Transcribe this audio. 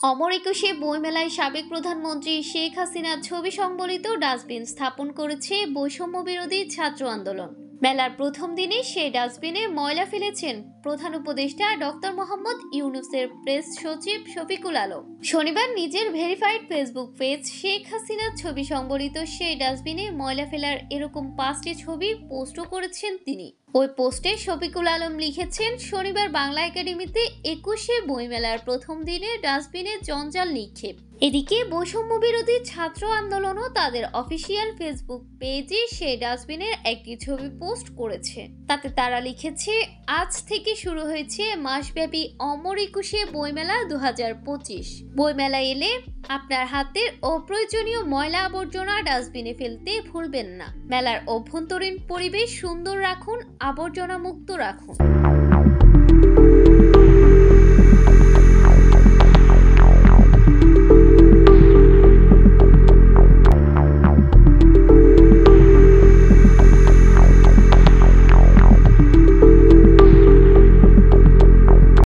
অমর একুশে বইমেলায় সাবেক প্রধানমন্ত্রী শেখ হাসিনার ছবি সংবলিত ডাস্টবিন স্থাপন করেছে বৈষম্য বিরোধী ছাত্র আন্দোলন। মেলার প্রথম দিনে সেই ডাস্টবিনে ময়লা ফেলেছেন প্রধান উপদেষ্টা ডক্টর মোহাম্মদ ইউনূসের প্রেস সচিব শফিকুল আলম। শনিবার নিজের ভেরিফাইড ফেসবুক পেজ শেখ হাসিনার ছবি সংবলিত সেই ডাস্টবিনে ময়লা ফেলার এরকম 5টি ছবি পোস্টও করেছেন তিনি। ওই পোস্টে শফিকুল আলম লিখেছেন, শনিবার বাংলা একাডেমিতে 21শে বইমেলার প্রথম দিনে ডাস্টবিনে জঞ্জাল নিক্ষেপ। এদিকে বৈষম্য বিরোধী ছাত্র আন্দোলনও তাদের অফিসিয়াল ফেসবুক পেজে সেই ডাস্টবিনের একটি ছবি পোস্ট করেছে। তাতে তারা লিখেছে, আজ থেকে শুরু হয়েছে মাসব্যাপী অমর একুশে বইমেলা 2025। বইমেলা এলে আপনার হাতের অপ্রয়োজনীয় ময়লা আবর্জনা ডাস্টবিনে ফেলতে ভুলবেন না। মেলার অভ্যন্তরীণ পরিবেশ সুন্দর রাখুন, আবর্জনা মুক্ত রাখুন।